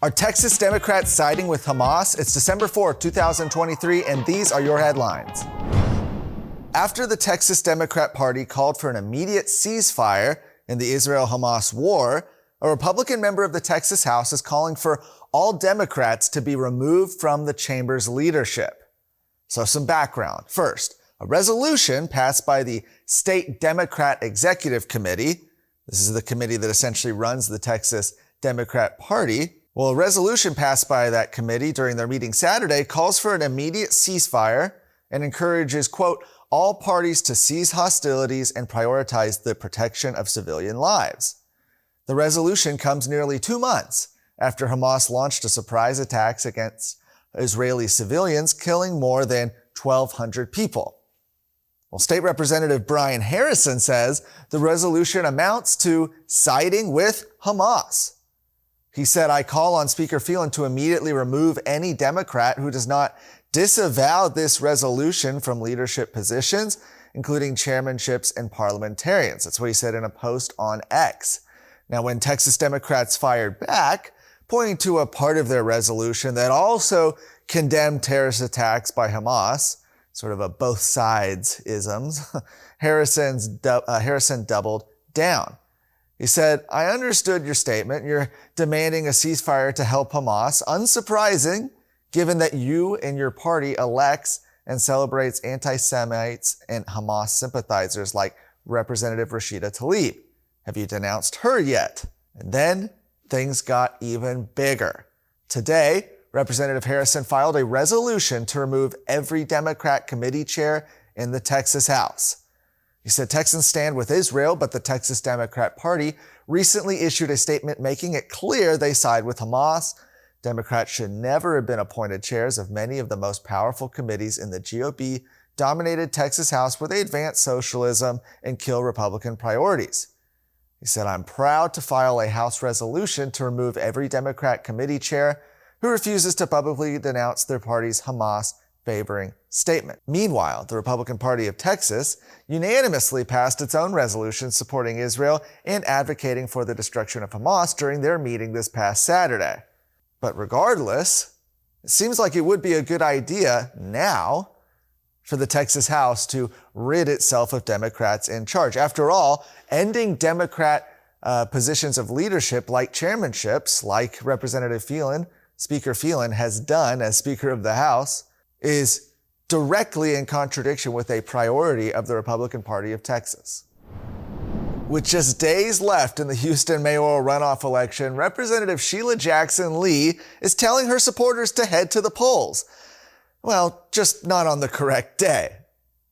Are Texas Democrats siding with Hamas? It's December 4th, 2023, and these are your headlines. After the Texas Democrat Party called for an immediate ceasefire in the Israel-Hamas war, a Republican member of the Texas House is calling for all Democrats to be removed from the chamber's leadership. So some background. First, a resolution passed by the State Democrat Executive Committee. This is the committee that essentially runs the Texas Democrat Party. Well, a resolution passed by that committee during their meeting Saturday calls for an immediate ceasefire and encourages, quote, all parties to cease hostilities and prioritize the protection of civilian lives. The resolution comes nearly 2 months after Hamas launched a surprise attacks against Israeli civilians, killing more than 1,200 people. Well, State Representative Brian Harrison says the resolution amounts to siding with Hamas. He said, I call on Speaker Phelan to immediately remove any Democrat who does not disavow this resolution from leadership positions, including chairmanships and parliamentarians. That's what he said in a post on X. Now, when Texas Democrats fired back, pointing to a part of their resolution that also condemned terrorist attacks by Hamas, sort of a both sides isms, Harrison doubled down. He said, I understood your statement. You're demanding a ceasefire to help Hamas. Unsurprising, given that you and your party elects and celebrates anti-Semites and Hamas sympathizers like Representative Rashida Tlaib. Have you denounced her yet? And then things got even bigger. Today, Representative Harrison filed a resolution to remove every Democrat committee chair in the Texas House. He said Texans stand with Israel, but the Texas Democrat Party recently issued a statement making it clear they side with Hamas. Democrats should never have been appointed chairs of many of the most powerful committees in the GOP-dominated Texas House where they advance socialism and kill Republican priorities. He said, I'm proud to file a House resolution to remove every Democrat committee chair who refuses to publicly denounce their party's Hamas-favoring statement. Meanwhile, the Republican Party of Texas unanimously passed its own resolution supporting Israel and advocating for the destruction of Hamas during their meeting this past Saturday. But regardless, it seems like it would be a good idea now for the Texas House to rid itself of Democrats in charge. After all, ending Democrat positions of leadership like chairmanships, like Representative Phelan, Speaker Phelan has done as Speaker of the House, is directly in contradiction with a priority of the Republican Party of Texas. With just days left in the Houston mayoral runoff election, Representative Sheila Jackson Lee is telling her supporters to head to the polls. Well, just not on the correct day.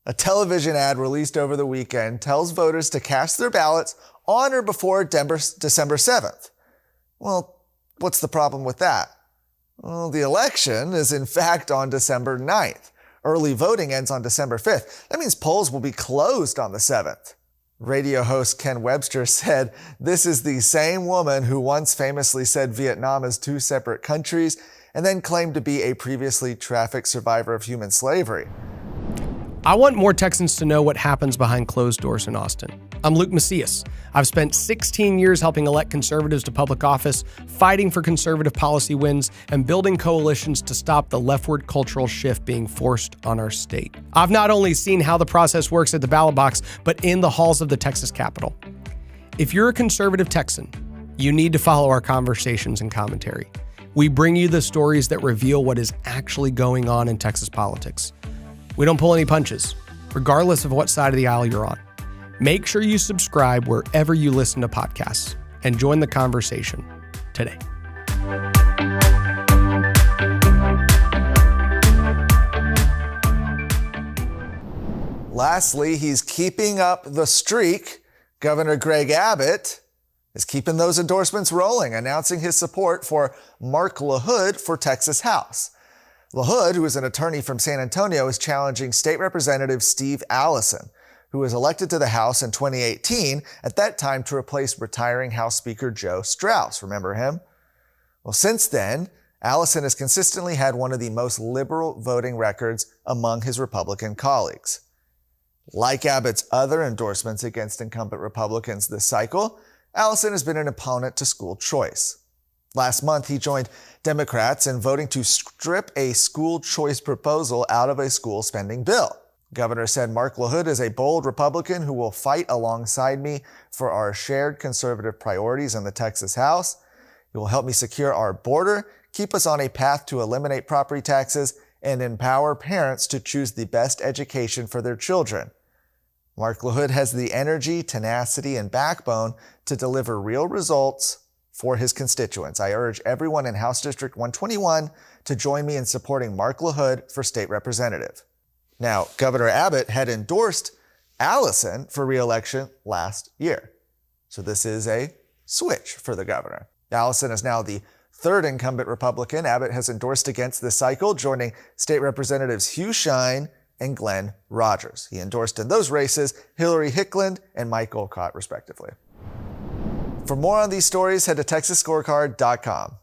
A television ad released over the weekend tells voters to cast their ballots on or before December 7th. Well, what's the problem with that? Well, the election is in fact on December 9th. Early voting ends on December 5th. That means polls will be closed on the 7th. Radio host Ken Webster said, this is the same woman who once famously said Vietnam is 2 separate countries and then claimed to be a previously trafficked survivor of human slavery. I want more Texans to know what happens behind closed doors in Austin. I'm Luke Macias. I've spent 16 years helping elect conservatives to public office, fighting for conservative policy wins, and building coalitions to stop the leftward cultural shift being forced on our state. I've not only seen how the process works at the ballot box, but in the halls of the Texas Capitol. If you're a conservative Texan, you need to follow our conversations and commentary. We bring you the stories that reveal what is actually going on in Texas politics. We don't pull any punches, regardless of what side of the aisle you're on. Make sure you subscribe wherever you listen to podcasts and join the conversation today. Lastly, he's keeping up the streak. Governor Greg Abbott is keeping those endorsements rolling, announcing his support for Mark LaHood for Texas House. LaHood, who is an attorney from San Antonio, is challenging State Representative Steve Allison, who was elected to the House in 2018, at that time to replace retiring House Speaker Joe Straus. Remember him? Well, since then, Allison has consistently had one of the most liberal voting records among his Republican colleagues. Like Abbott's other endorsements against incumbent Republicans this cycle, Allison has been an opponent to school choice. Last month, he joined Democrats in voting to strip a school choice proposal out of a school spending bill. Governor said Mark LaHood is a bold Republican who will fight alongside me for our shared conservative priorities in the Texas House. He will help me secure our border, keep us on a path to eliminate property taxes, and empower parents to choose the best education for their children. Mark LaHood has the energy, tenacity, and backbone to deliver real results for his constituents. I urge everyone in House District 121 to join me in supporting Mark LaHood for state representative. Now, Governor Abbott had endorsed Allison for re-election last year. So this is a switch for the governor. Allison is now the third incumbent Republican Abbott has endorsed against this cycle, joining State Representatives Hugh Shine and Glenn Rogers. He endorsed in those races Hillary Hicklin and Mike Olcott, respectively. For more on these stories, head to TexasScorecard.com.